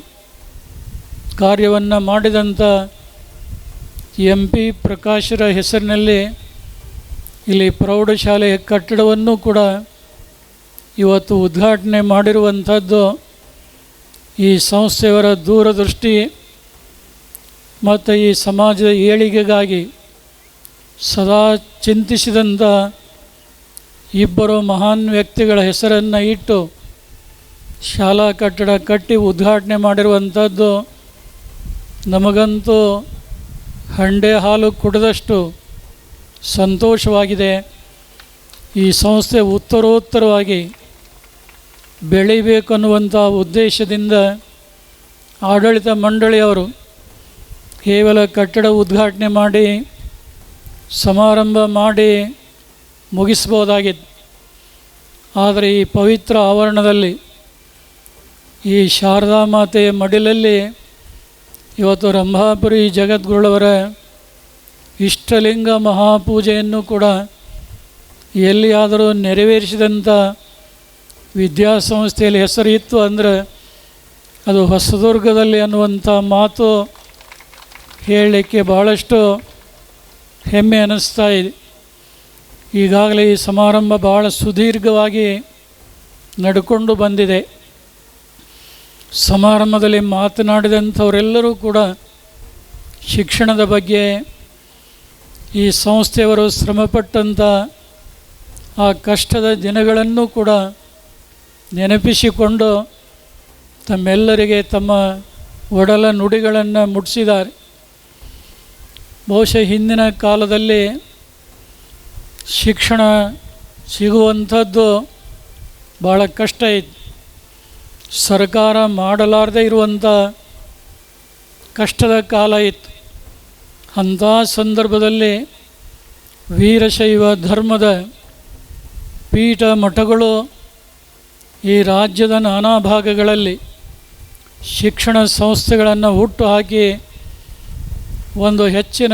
ಕಾರ್ಯವನ್ನು ಮಾಡಿದಂಥ MP ಪ್ರಕಾಶರ ಹೆಸರಿನಲ್ಲಿ ಇಲ್ಲಿ ಪ್ರೌಢಶಾಲೆಯ ಕಟ್ಟಡವನ್ನು ಕೂಡ ಇವತ್ತು ಉದ್ಘಾಟನೆ ಮಾಡಿರುವಂಥದ್ದು ಈ ಸಂಸ್ಥೆಯವರ ದೂರದೃಷ್ಟಿ ಮತ್ತು ಈ ಸಮಾಜದ ಏಳಿಗೆಗಾಗಿ ಸದಾ ಚಿಂತಿಸಿದಂಥ ಇಬ್ಬರು ಮಹಾನ್ ವ್ಯಕ್ತಿಗಳ ಹೆಸರನ್ನು ಇಟ್ಟು ಶಾಲಾ ಕಟ್ಟಡ ಕಟ್ಟಿ ಉದ್ಘಾಟನೆ ಮಾಡಿರುವಂಥದ್ದು ನಮಗಂತೂ ಹಂಡೆ ಹಾಲು ಕುಡಿದಷ್ಟು ಸಂತೋಷವಾಗಿದೆ. ಈ ಸಂಸ್ಥೆ ಉತ್ತರೋತ್ತರವಾಗಿ ಬೆಳಿಬೇಕು ಅನ್ನುವಂಥ ಉದ್ದೇಶದಿಂದ ಆಡಳಿತ ಮಂಡಳಿಯವರು ಕೇವಲ ಕಟ್ಟಡ ಉದ್ಘಾಟನೆ ಮಾಡಿ ಸಮಾರಂಭ ಮಾಡಿ ಮುಗಿಸ್ಬೋದಾಗಿತ್ತು. ಆದರೆ ಈ ಪವಿತ್ರ ಆವರಣದಲ್ಲಿ ಈ ಶಾರದಾ ಮಾತೆಯ ಮಡಿಲಲ್ಲಿ ಇವತ್ತು ರಂಭಾಪುರಿ ಜಗದ್ಗುರುಳವರ ಇಷ್ಟಲಿಂಗ ಮಹಾಪೂಜೆಯನ್ನು ಕೂಡ ಎಲ್ಲಿಯಾದರೂ ನೆರವೇರಿಸಿದಂಥ ವಿದ್ಯಾಸಂಸ್ಥೆಯಲ್ಲಿ ಹೆಸರು ಇತ್ತು ಅಂದರೆ ಅದು ಹೊಸದುರ್ಗದಲ್ಲಿ ಅನ್ನುವಂಥ ಮಾತು ಹೇಳಲಿಕ್ಕೆ ಭಾಳಷ್ಟು ಹೆಮ್ಮೆ ಅನ್ನಿಸ್ತಾ ಇದೆ. ಈಗಾಗಲೇ ಈ ಸಮಾರಂಭ ಭಾಳ ಸುದೀರ್ಘವಾಗಿ ನಡ್ಕೊಂಡು ಬಂದಿದೆ. ಸಮಾರಂಭದಲ್ಲಿ ಮಾತನಾಡಿದಂಥವರೆಲ್ಲರೂ ಕೂಡ ಶಿಕ್ಷಣದ ಬಗ್ಗೆ ಈ ಸಂಸ್ಥೆಯವರು ಶ್ರಮಪಟ್ಟಂಥ ಆ ಕಷ್ಟದ ದಿನಗಳನ್ನು ಕೂಡ ನೆನಪಿಸಿಕೊಂಡು ತಮ್ಮೆಲ್ಲರಿಗೆ ತಮ್ಮ ಒಡಲ ನುಡಿಗಳನ್ನು ಮುಟ್ಟಿಸಿದ್ದಾರೆ. ಬಹುಶಃ ಹಿಂದಿನ ಕಾಲದಲ್ಲಿ ಶಿಕ್ಷಣ ಸಿಗುವಂಥದ್ದು ಭಾಳ ಕಷ್ಟ ಇತ್ತು. ಸರ್ಕಾರ ಮಾಡಲಾರದೇ ಇರುವಂಥ ಕಷ್ಟದ ಕಾಲ ಇತ್ತು. ಅಂಥ ಸಂದರ್ಭದಲ್ಲಿ ವೀರಶೈವ ಧರ್ಮದ ಪೀಠ ಮಠಗಳು ಈ ರಾಜ್ಯದ ನಾನಾ ಭಾಗಗಳಲ್ಲಿ ಶಿಕ್ಷಣ ಸಂಸ್ಥೆಗಳನ್ನು ಹುಟ್ಟು ಹಾಕಿ ಒಂದು ಹೆಚ್ಚಿನ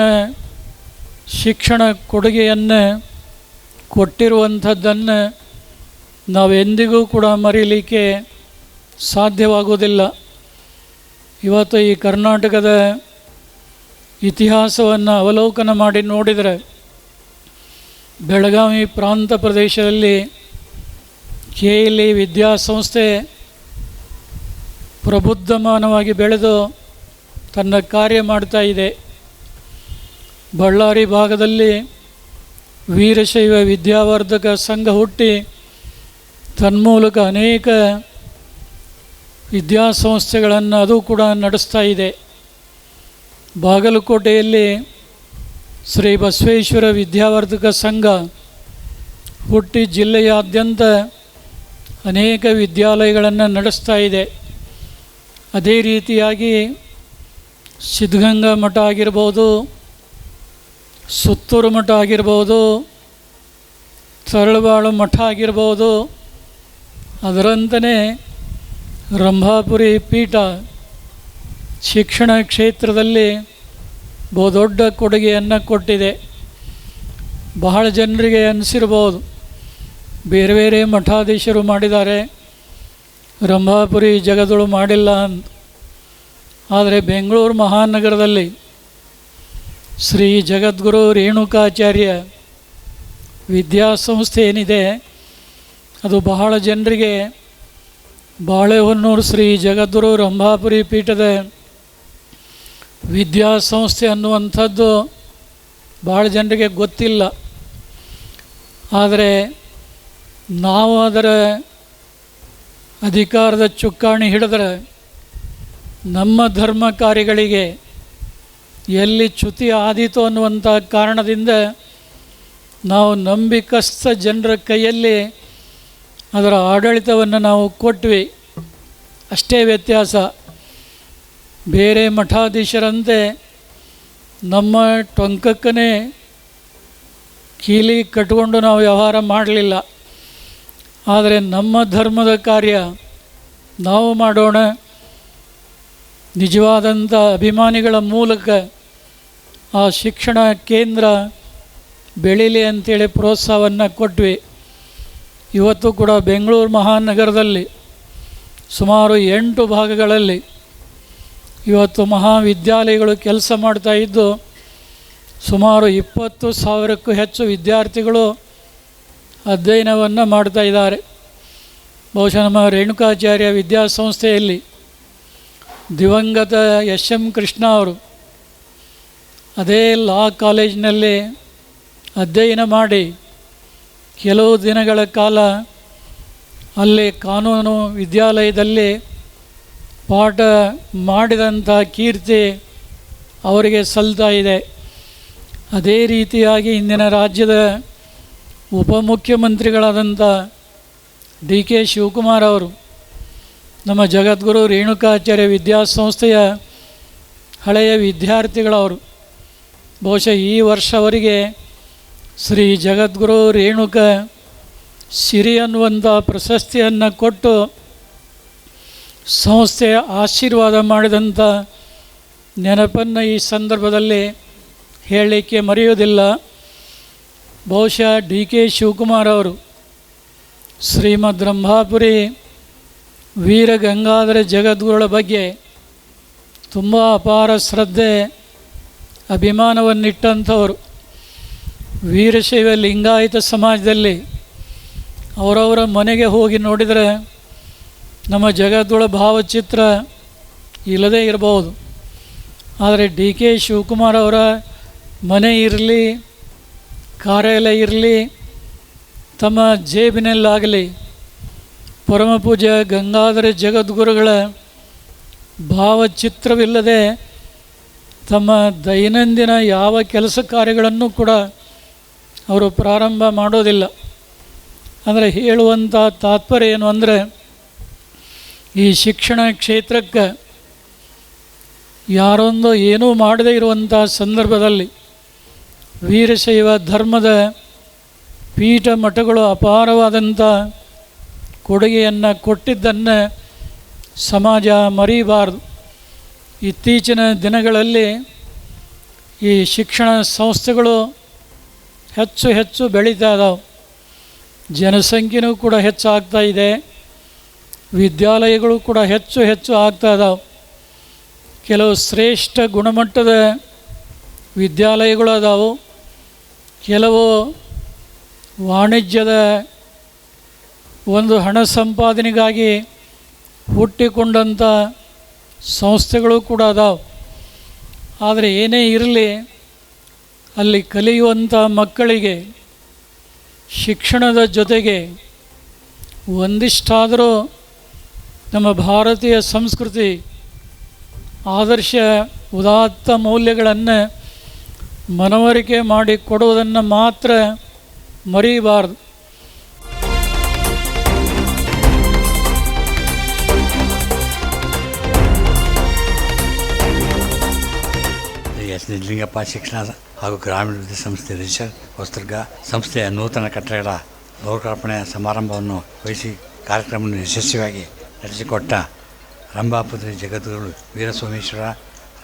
ಶಿಕ್ಷಣ ಕೊಡುಗೆಯನ್ನು ಕೊಟ್ಟಿರುವಂಥದ್ದನ್ನು ನಾವೆಂದಿಗೂ ಕೂಡ ಮರೀಲಿಕ್ಕೆ ಸಾಧ್ಯವಾಗುವುದಿಲ್ಲ. ಇವತ್ತು ಈ ಕರ್ನಾಟಕದ ಇತಿಹಾಸವನ್ನು ಅವಲೋಕನ ಮಾಡಿ ನೋಡಿದರೆ ಬೆಳಗಾವಿ ಪ್ರಾಂತ ಪ್ರದೇಶದಲ್ಲಿ KLE ವಿದ್ಯಾಸಂಸ್ಥೆ ಪ್ರಬುದ್ಧಮಾನವಾಗಿ ಬೆಳೆದು ತನ್ನ ಕಾರ್ಯ ಮಾಡ್ತಾ ಇದೆ. ಬಳ್ಳಾರಿ ಭಾಗದಲ್ಲಿ ವೀರಶೈವ ವಿದ್ಯಾವರ್ಧಕ ಸಂಘ ಹುಟ್ಟಿ ತನ್ಮೂಲಕ ಅನೇಕ ವಿದ್ಯಾಸಂಸ್ಥೆಗಳನ್ನು ಅದು ಕೂಡ ನಡೆಸ್ತಾ ಇದೆ. ಬಾಗಲಕೋಟೆಯಲ್ಲಿ ಶ್ರೀ ಬಸವೇಶ್ವರ ವಿದ್ಯಾವರ್ಧಕ ಸಂಘ ಹುಟ್ಟಿ ಜಿಲ್ಲೆಯಾದ್ಯಂತ ಅನೇಕ ವಿದ್ಯಾಲಯಗಳನ್ನು ನಡೆಸ್ತಾ ಇದೆ. ಅದೇ ರೀತಿಯಾಗಿ ಸಿದ್ಧಗಂಗಾ ಮಠ ಆಗಿರ್ಬೋದು, ಸುತ್ತೂರು ಮಠ ಆಗಿರ್ಬೋದು, ತರಳಬಾಳು ಮಠ ಆಗಿರ್ಬೋದು, ಅದರಂತೆಯೇ ರಂಭಾಪುರಿ ಪೀಠ ಶಿಕ್ಷಣ ಕ್ಷೇತ್ರದಲ್ಲಿ ಬಹುದೊಡ್ಡ ಕೊಡುಗೆಯನ್ನು ಕೊಟ್ಟಿದೆ. ಬಹಳ ಜನರಿಗೆ ಅನಿಸಿರ್ಬೋದು ಬೇರೆ ಬೇರೆ ಮಠಾಧೀಶರು ಮಾಡಿದ್ದಾರೆ, ರಂಭಾಪುರಿ ಜಗದಳು ಮಾಡಿಲ್ಲ ಅಂತ. ಆದರೆ ಬೆಂಗಳೂರು ಮಹಾನಗರದಲ್ಲಿ ಶ್ರೀ ಜಗದ್ಗುರು ರೇಣುಕಾಚಾರ್ಯ ವಿದ್ಯಾಸಂಸ್ಥೆ ಏನಿದೆ ಅದು ಬಹಳ ಜನರಿಗೆ ಬಾಳೆಹೊನ್ನೂರು ಶ್ರೀ ಜಗದ್ಗುರು ರಂಭಾಪುರಿ ಪೀಠದ ವಿದ್ಯಾಸಂಸ್ಥೆ ಅನ್ನುವಂಥದ್ದು ಭಾಳ ಜನರಿಗೆ ಗೊತ್ತಿಲ್ಲ. ಆದರೆ ನಾವು ಅದರ ಅಧಿಕಾರದ ಚುಕ್ಕಾಣಿ ಹಿಡಿದ್ರೆ ನಮ್ಮ ಧರ್ಮ ಕಾರ್ಯಗಳಿಗೆ ಎಲ್ಲಿ ಚ್ಯುತಿ ಆದೀತು ಅನ್ನುವಂಥ ಕಾರಣದಿಂದ ನಾವು ನಂಬಿಕಸ್ಥ ಜನರ ಕೈಯಲ್ಲಿ ಅದರ ಆಡಳಿತವನ್ನು ನಾವು ಕೊಟ್ವಿ. ಅಷ್ಟೇ ವ್ಯತ್ಯಾಸ. ಬೇರೆ ಮಠಾಧೀಶರಂತೆ ನಮ್ಮ ಟೊಂಕಕ್ಕನೇ ಕೀಲಿ ಕಟ್ಕೊಂಡು ನಾವು ವ್ಯವಹಾರ ಮಾಡಲಿಲ್ಲ. ಆದರೆ ನಮ್ಮ ಧರ್ಮದ ಕಾರ್ಯ ನಾವು ಮಾಡೋಣ, ನಿಜವಾದಂಥ ಅಭಿಮಾನಿಗಳ ಮೂಲಕ ಆ ಶಿಕ್ಷಣ ಕೇಂದ್ರ ಬೆಳೀಲಿ ಅಂತೇಳಿ ಪ್ರೋತ್ಸಾಹವನ್ನು ಕೊಟ್ವಿ. ಇವತ್ತು ಕೂಡ ಬೆಂಗಳೂರು ಮಹಾನಗರದಲ್ಲಿ ಸುಮಾರು 8 ಭಾಗಗಳಲ್ಲಿ ಇವತ್ತು ಮಹಾವಿದ್ಯಾಲಯಗಳು ಕೆಲಸ ಮಾಡ್ತಾ ಇದ್ದು ಸುಮಾರು 20,000ಕ್ಕೂ ಹೆಚ್ಚು ವಿದ್ಯಾರ್ಥಿಗಳು ಅಧ್ಯಯನವನ್ನು ಮಾಡ್ತಾ ಇದ್ದಾರೆ. ಬಹುಶಃ ನಮ್ಮ ರೇಣುಕಾಚಾರ್ಯ ವಿದ್ಯಾಸಂಸ್ಥೆಯಲ್ಲಿ ದಿವಂಗತ SM ಕೃಷ್ಣ ಅವರು ಅದೇ ಲಾ ಕಾಲೇಜಿನಲ್ಲಿ ಅಧ್ಯಯನ ಮಾಡಿ ಕೆಲವು ದಿನಗಳ ಕಾಲ ಅಲ್ಲಿ ಕಾನೂನು ವಿದ್ಯಾಲಯದಲ್ಲಿ ಪಾಠ ಮಾಡಿದಂಥ ಕೀರ್ತಿ ಅವರಿಗೆ ಸಲ್ತಾ ಇದೆ. ಅದೇ ರೀತಿಯಾಗಿ ಇಂದಿನ ರಾಜ್ಯದ ಉಪಮುಖ್ಯಮಂತ್ರಿಗಳಾದಂಥ DK ಶಿವಕುಮಾರ್ ಅವರು ನಮ್ಮ ಜಗದ್ಗುರು ರೇಣುಕಾಚಾರ್ಯ ವಿದ್ಯಾಸಂಸ್ಥೆಯ ಹಳೆಯ ವಿದ್ಯಾರ್ಥಿಗಳವರು. ಬಹುಶಃ ಈ ವರ್ಷ ಅವರಿಗೆ ಶ್ರೀ ಜಗದ್ಗುರು ರೇಣುಕ ಸಿರಿ ಅನ್ನುವಂಥ ಪ್ರಶಸ್ತಿಯನ್ನು ಕೊಟ್ಟು ಸಂಸ್ಥೆಯ ಆಶೀರ್ವಾದ ಮಾಡಿದಂಥ ನೆನಪನ್ನು ಈ ಸಂದರ್ಭದಲ್ಲಿ ಹೇಳಲಿಕ್ಕೆ ಮರೆಯೋದಿಲ್ಲ. ಬಹುಶಃ DK ಶಿವಕುಮಾರ್ ಅವರು ಶ್ರೀಮದ್ ರಂಭಾಪುರಿ ವೀರ ಗಂಗಾಧರ ಜಗದ್ಗುರುಗಳ ಬಗ್ಗೆ ತುಂಬ ಅಪಾರ ಶ್ರದ್ಧೆ ಅಭಿಮಾನವನ್ನಿಟ್ಟಂಥವರು. ವೀರಶೈವ ಲಿಂಗಾಯತ ಸಮಾಜದಲ್ಲಿ ಅವರವರ ಮನೆಗೆ ಹೋಗಿ ನೋಡಿದರೆ ನಮ್ಮ ಜಗದ್ಗುಳ ಭಾವಚಿತ್ರ ಇಲ್ಲದೇ ಇರಬಹುದು. ಆದರೆ DK ಶಿವಕುಮಾರ್ ಅವರ ಮನೆ ಇರಲಿ, ಕಾರ್ಯಾಲಯ ಇರಲಿ, ತಮ್ಮ ಜೇಬಿನಲ್ಲಾಗಲಿ ಪರಮಪೂಜ್ಯ ಗಂಗಾಧರ ಜಗದ್ಗುರುಗಳ ಭಾವಚಿತ್ರವಿಲ್ಲದೆ ತಮ್ಮ ದೈನಂದಿನ ಯಾವ ಕೆಲಸ ಕಾರ್ಯಗಳನ್ನು ಕೂಡ ಅವರು ಪ್ರಾರಂಭ ಮಾಡೋದಿಲ್ಲ. ಅಂದರೆ ಹೇಳುವಂಥ ತಾತ್ಪರ್ಯ ಏನು ಅಂದರೆ ಈ ಶಿಕ್ಷಣ ಕ್ಷೇತ್ರಕ್ಕೆ ಯಾರೊಂದು ಏನೂ ಮಾಡದೇ ಇರುವಂಥ ಸಂದರ್ಭದಲ್ಲಿ ವೀರಶೈವ ಧರ್ಮದ ಪೀಠ ಮಠಗಳು ಅಪಾರವಾದಂಥ ಕೊಡುಗೆಯನ್ನು ಕೊಟ್ಟಿದ್ದನ್ನು ಸಮಾಜ ಮರೀಬಾರ್ದು. ಇತ್ತೀಚಿನ ದಿನಗಳಲ್ಲಿ ಈ ಶಿಕ್ಷಣ ಸಂಸ್ಥೆಗಳು ಹೆಚ್ಚು ಹೆಚ್ಚು ಬೆಳೀತಾ ಇದ್ದಾವೆ. ಜನಸಂಖ್ಯೆಯೂ ಕೂಡ ಹೆಚ್ಚಾಗ್ತಾ ಇದೆ. ವಿದ್ಯಾಲಯಗಳು ಕೂಡ ಹೆಚ್ಚು ಹೆಚ್ಚು ಆಗ್ತಾ ಇದ್ದಾವೆ. ಕೆಲವು ಶ್ರೇಷ್ಠ ಗುಣಮಟ್ಟದ ವಿದ್ಯಾಲಯಗಳು ಅದಾವು, ಕೆಲವು ವಾಣಿಜ್ಯದ ಒಂದು ಹಣ ಸಂಪಾದನೆಗಾಗಿ ಹುಟ್ಟಿಕೊಂಡಂಥ ಸಂಸ್ಥೆಗಳು ಕೂಡ ಅದಾವೆ. ಆದರೆ ಏನೇ ಇರಲಿ, ಅಲ್ಲಿ ಕಲಿಯುವಂಥ ಮಕ್ಕಳಿಗೆ ಶಿಕ್ಷಣದ ಜೊತೆಗೆ ಒಂದಿಷ್ಟಾದರೂ ನಮ್ಮ ಭಾರತೀಯ ಸಂಸ್ಕೃತಿ ಆದರ್ಶ ಉದಾತ್ತ ಮೌಲ್ಯಗಳನ್ನು ಮನವರಿಕೆ ಮಾಡಿ ಕೊಡುವುದನ್ನು ಮಾತ್ರ ಮರೀಬಾರ್ದು.
ಎಸ್ ನಿಜಲಿಂಗಪ್ಪ ಶಿಕ್ಷಣ ಹಾಗೂ ಗ್ರಾಮೀಣಾಭಿವೃದ್ಧಿ ಸಂಸ್ಥೆ ರಿಸರ್ಚ್ ಹೊಸದುರ್ಗ ಸಂಸ್ಥೆಯ ನೂತನ ಕಟ್ಟಡಗಳ ಲೋಕಾರ್ಪಣೆ ಸಮಾರಂಭವನ್ನು ವಹಿಸಿ ಕಾರ್ಯಕ್ರಮವನ್ನು ಯಶಸ್ವಿಯಾಗಿ ನಡೆಸಿಕೊಟ್ಟ ರಂಭಾಪುರಿ ಜಗದ್ಗುರು ವೀರಸೋಮೇಶ್ವರ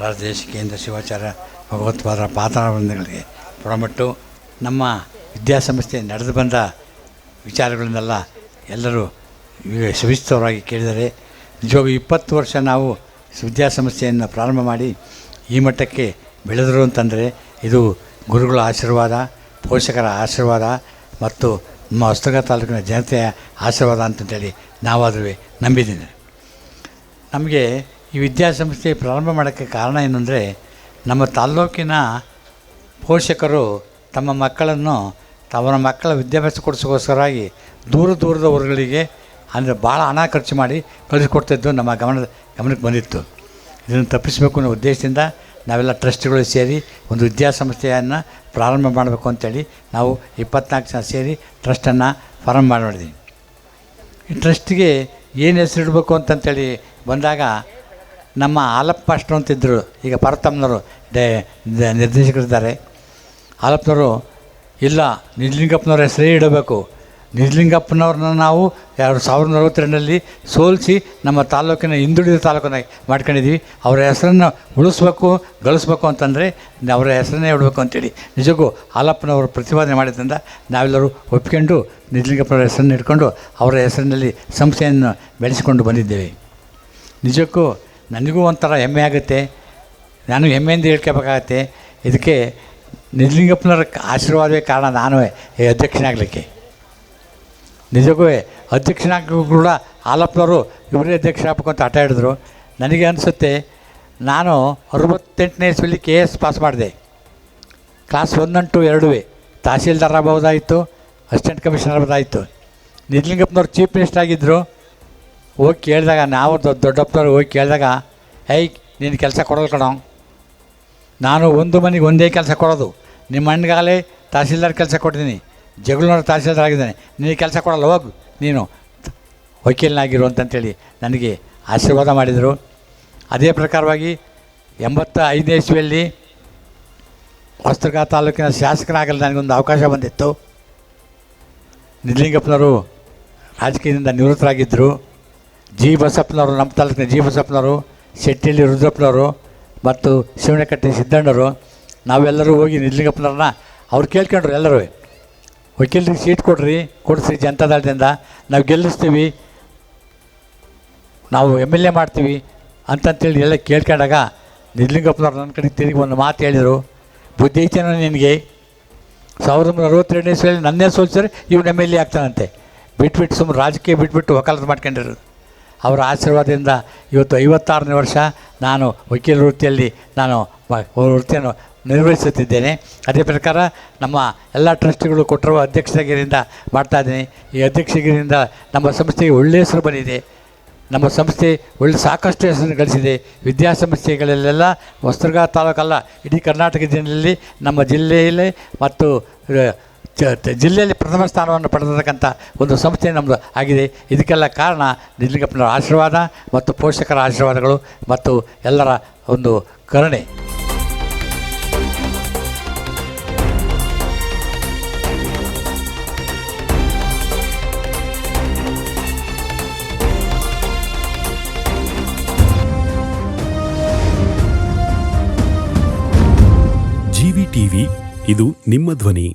ರಾಜದೇಶಿಕೇಂದ್ರ ಶಿವಾಚಾರ್ಯ ಭಗವತ್ಪಾದರ ಪಾದಾರವಿಂದಗಳಿಗೆ ಪುರಮಟ್ಟು ನಮ್ಮ ವಿದ್ಯಾಸಂಸ್ಥೆ ನಡೆದು ಬಂದ ವಿಚಾರಗಳನ್ನೆಲ್ಲ ಎಲ್ಲರೂ ಸವಿಸ್ತರವಾಗಿ ಕೇಳಿದರೆ, ನಿಜವಾಗೂ 20 ವರ್ಷ ನಾವು ವಿದ್ಯಾಸಂಸ್ಥೆಯನ್ನು ಪ್ರಾರಂಭ ಮಾಡಿ ಈ ಮಟ್ಟಕ್ಕೆ ಬೆಳೆದರು ಅಂತಂದರೆ ಇದು ಗುರುಗಳ ಆಶೀರ್ವಾದ, ಪೋಷಕರ ಆಶೀರ್ವಾದ ಮತ್ತು ನಮ್ಮ ಹೊಸದುರ್ಗ ತಾಲೂಕಿನ ಜನತೆಯ ಆಶೀರ್ವಾದ ಅಂತಂತೇಳಿ ನಾವಾದರೂ ನಂಬಿದ್ದೀನಿ. ನಮಗೆ ಈ ವಿದ್ಯಾಸಂಸ್ಥೆ ಪ್ರಾರಂಭ ಮಾಡೋಕ್ಕೆ ಕಾರಣ ಏನು ಅಂದರೆ, ನಮ್ಮ ತಾಲ್ಲೂಕಿನ ಪೋಷಕರು ತಮ್ಮ ಮಕ್ಕಳನ್ನು ಅವರ ಮಕ್ಕಳ ವಿದ್ಯಾಭ್ಯಾಸ ಕೊಡಿಸೋಕ್ಕೋಸ್ಕರವಾಗಿ ದೂರದ ಊರುಗಳಿಗೆ ಅಂದರೆ ಭಾಳ ಹಣ ಖರ್ಚು ಮಾಡಿ ಕಳಿಸ್ಕೊಡ್ತಿದ್ದು ನಮ್ಮ ಗಮನಕ್ಕೆ ಬಂದಿತ್ತು. ಇದನ್ನು ತಪ್ಪಿಸಬೇಕು ಅನ್ನೋ ಉದ್ದೇಶದಿಂದ ನಾವೆಲ್ಲ ಟ್ರಸ್ಟ್ಗಳು ಸೇರಿ ಒಂದು ವಿದ್ಯಾಸಂಸ್ಥೆಯನ್ನು ಪ್ರಾರಂಭ ಮಾಡಬೇಕು ಅಂತೇಳಿ ನಾವು 24 ಜನ ಸೇರಿ ಟ್ರಸ್ಟನ್ನು ಪ್ರಾರಂಭ ಮಾಡಿದ್ವಿ. ಈ ಟ್ರಸ್ಟಿಗೆ ಏನು ಹೆಸರಿಡಬೇಕು ಅಂತಂತೇಳಿ ಬಂದಾಗ ನಮ್ಮ ಆಲಪ್ಪ ಅಷ್ಟು ಅಂತಿದ್ದರು, ಈಗ ಪಾರ್ವತಮ್ಮನವರು ನಿರ್ದೇಶಕರಿದ್ದಾರೆ. ಆಲಪ್ಪನವರು ಇಲ್ಲ, ನಿಜಲಿಂಗಪ್ಪನವ್ರ ಹೆಸರೇ ಇಡಬೇಕು, ನಿಜಲಿಂಗಪ್ಪನವ್ರನ್ನ ನಾವು 1942ರಲ್ಲಿ ಸೋಲಿಸಿ ನಮ್ಮ ತಾಲೂಕಿನ ಹಿಂದುಳಿದ ತಾಲೂಕನ್ನಾಗಿ ಮಾಡ್ಕೊಂಡಿದ್ವಿ. ಅವರ ಹೆಸರನ್ನು ಉಳಿಸ್ಬೇಕು ಗಳಿಸ್ಬೇಕು ಅಂತಂದರೆ ಅವರ ಹೆಸರನ್ನೇ ಇಡಬೇಕು ಅಂತೇಳಿ ನಿಜಕ್ಕೂ ಹಾಲಪ್ಪನವರು ಪ್ರತಿಪಾದನೆ ಮಾಡಿದ್ರಿಂದ ನಾವೆಲ್ಲರೂ ಒಪ್ಕೊಂಡು ನಿಜಲಿಂಗಪ್ಪನವರ ಹೆಸರನ್ನು ಇಟ್ಕೊಂಡು ಅವರ ಹೆಸರಿನಲ್ಲಿ ಸಂಸ್ಥೆಯನ್ನು ಬೆಳೆಸಿಕೊಂಡು ಬಂದಿದ್ದೇವೆ. ನಿಜಕ್ಕೂ ನನಗೂ ಒಂಥರ ಹೆಮ್ಮೆ ಆಗುತ್ತೆ, ನಾನು ಹೆಮ್ಮೆಯಿಂದ ಹೇಳ್ಕೋಬೇಕಾಗತ್ತೆ. ಇದಕ್ಕೆ ನಿಜಲಿಂಗಪ್ಪನವರ ಆಶೀರ್ವಾದವೇ ಕಾರಣ ನಾನು ಅಧ್ಯಕ್ಷನಾಗಲಿಕ್ಕೆ. ನಿಜಕ್ಕೂ ಅಧ್ಯಕ್ಷನಾಗೂ ಕೂಡ ಹಾಲಪ್ಪನವರು ಇವರೇ ಅಧ್ಯಕ್ಷರಾಗಬೇಕು ಅಂತ ಹಠ ಹಿಡಿದ್ರು. ನನಗೆ ಅನಿಸುತ್ತೆ, ನಾನು 68ನೇ ಇಸ್ವಿಲಿ KS ಪಾಸ್ ಮಾಡಿದೆ. ಕ್ಲಾಸ್ 1 and 2 ಎರಡೂ ತಹಸೀಲ್ದಾರ್ ಆಗ್ಬೋದಾಯಿತು, ಅಸಿಸ್ಟೆಂಟ್ ಕಮಿಷನರ್ ಆಗ್ಬೋದಾಯಿತು. ನಿಜಲಿಂಗಪ್ಪನವ್ರು ಚೀಫ್ ಮಿನಿಸ್ಟರ್ ಆಗಿದ್ದರು. ಹೋಗಿ ಕೇಳಿದಾಗ, ನಾವು ದೊಡ್ಡಪ್ಪನವ್ರು ಹೋಗಿ ಕೇಳಿದಾಗ, ನೀನು ಕೆಲಸ ಕೊಡೋದು ಕಣೋ, ನಾನು ಒಂದು ಮನೆಗೆ ಒಂದೇ ಕೆಲಸ ಕೊಡೋದು, ನಿಮ್ಮ ಅಣ್ಣಗಾಲೇ ತಹಸೀಲ್ದಾರ್ ಕೆಲಸ ಕೊಡ್ತೀನಿ, ಜಗಳೂರು ತಹಸೀಲ್ದಾರ್ ಆಗಿದ್ದಾನೆ, ನಿನಗೆ ಕೆಲಸ ಕೊಡಲ್ಲ, ಹೋಗು ನೀನು ವಕೀಲನಾಗಿರು ಅಂತಂತೇಳಿ ನನಗೆ ಆಶೀರ್ವಾದ ಮಾಡಿದರು. ಅದೇ ಪ್ರಕಾರವಾಗಿ 85ನೇ ಇಸ್ವಿಯಲ್ಲಿ ಹೊಸದುರ್ಗ ತಾಲೂಕಿನ ಶಾಸಕನಾಗಲು ನನಗೊಂದು ಅವಕಾಶ ಬಂದಿತ್ತು. ನಿಜಲಿಂಗಪ್ಪನವರು ರಾಜಕೀಯದಿಂದ ನಿವೃತ್ತರಾಗಿದ್ದರು. ಬಸಪ್ಪನವರು, ನಮ್ಮ ತಾಲೂಕಿನ ಬಸಪ್ಪನವರು, ಶೆಟ್ಟಿಹಳ್ಳಿ ರುದ್ರಪ್ಪನವರು ಮತ್ತು ಶಿವನಕಟ್ಟೆ ಸಿದ್ದಣ್ಣವರು ನಾವೆಲ್ಲರೂ ಹೋಗಿ ನಿಜಲಿಂಗಪ್ಪನವ್ರನ್ನ ಅವ್ರು ಕೇಳ್ಕೊಂಡ್ರು. ಎಲ್ಲರೂ ವಕೀಲರಿಗೆ ಸೀಟ್ ಕೊಡಿಸ್ರಿ ಜನತಾದಳದಿಂದ, ನಾವು ಗೆಲ್ಲಿಸ್ತೀವಿ, ನಾವು MLA ಮಾಡ್ತೀವಿ ಅಂತಂತೇಳಿ ಎಲ್ಲ ಕೇಳ್ಕೊಂಡಾಗ ನಿಜಲಿಂಗಪ್ಪನವ್ರು ನನ್ನ ಕಡೆ ತಿರುಗಿ ಒಂದು ಮಾತು ಹೇಳಿದರು, ಬುದ್ಧಿ ಐತೇನೋ ನಿನಗೆ, 1962ನೇ ಇಸ್ವಿಯಲ್ಲಿ ನನ್ನೇ ಸೋಲ್ಸಿದ್ರೆ ಇವ್ನು MLA ಆಗ್ತಾನಂತೆ. ಬಿಟ್ಬಿಟ್ಟು ಸುಮ್ಮನೆ ರಾಜಕೀಯ ಬಿಟ್ಬಿಟ್ಟು ವಕಾಲತ್ತು ಮಾಡ್ಕೊಂಡಿರೋದು. ಅವರ ಆಶೀರ್ವಾದದಿಂದ ಇವತ್ತು 56ನೇ ವರ್ಷ ನಾನು ವಕೀಲ ವೃತ್ತಿಯಲ್ಲಿ ನಾನು ವೃತ್ತಿಯನ್ನು ನಿರ್ವಹಿಸುತ್ತಿದ್ದೇನೆ. ಅದೇ ಪ್ರಕಾರ ನಮ್ಮ ಎಲ್ಲ ಟ್ರಸ್ಟಿಗಳು ಕೊಟ್ಟಿರುವ ಅಧ್ಯಕ್ಷಗಿರಿಯಿಂದ ಮಾಡ್ತಾಯಿದ್ದೀನಿ. ಈ ಅಧ್ಯಕ್ಷಗಿರಿಯಿಂದ ನಮ್ಮ ಸಂಸ್ಥೆಗೆ ಒಳ್ಳೆಯ ಹೆಸರು ಬಂದಿದೆ. ನಮ್ಮ ಸಂಸ್ಥೆ ಸಾಕಷ್ಟು ಹೆಸರನ್ನು ಗಳಿಸಿದೆ. ವಿದ್ಯಾಸಂಸ್ಥೆಗಳಲ್ಲೆಲ್ಲ ಹೊಸದುರ್ಗ ತಾಲೂಕಲ್ಲ, ಇಡೀ ಕರ್ನಾಟಕ ಜಿಲ್ಲೆಯಲ್ಲಿ ನಮ್ಮ ಜಿಲ್ಲೆಯಲ್ಲೇ ಮತ್ತು ಜಿಲ್ಲೆಯಲ್ಲಿ ಪ್ರಥಮ ಸ್ಥಾನವನ್ನು ಪಡೆದಿರತಕ್ಕಂಥ ಒಂದು ಸಂಸ್ಥೆ ನಮ್ಮದು ಆಗಿದೆ. ಇದಕ್ಕೆಲ್ಲ ಕಾರಣ ನಿಜಲಿಂಗಪ್ಪನವರ ಆಶೀರ್ವಾದ ಮತ್ತು ಪೋಷಕರ ಆಶೀರ್ವಾದಗಳು ಮತ್ತು ಎಲ್ಲರ ಒಂದು ಕರುಣೆ.
ಜಿವಿ ಟಿವಿ, ಇದು ನಿಮ್ಮ ಧ್ವನಿ.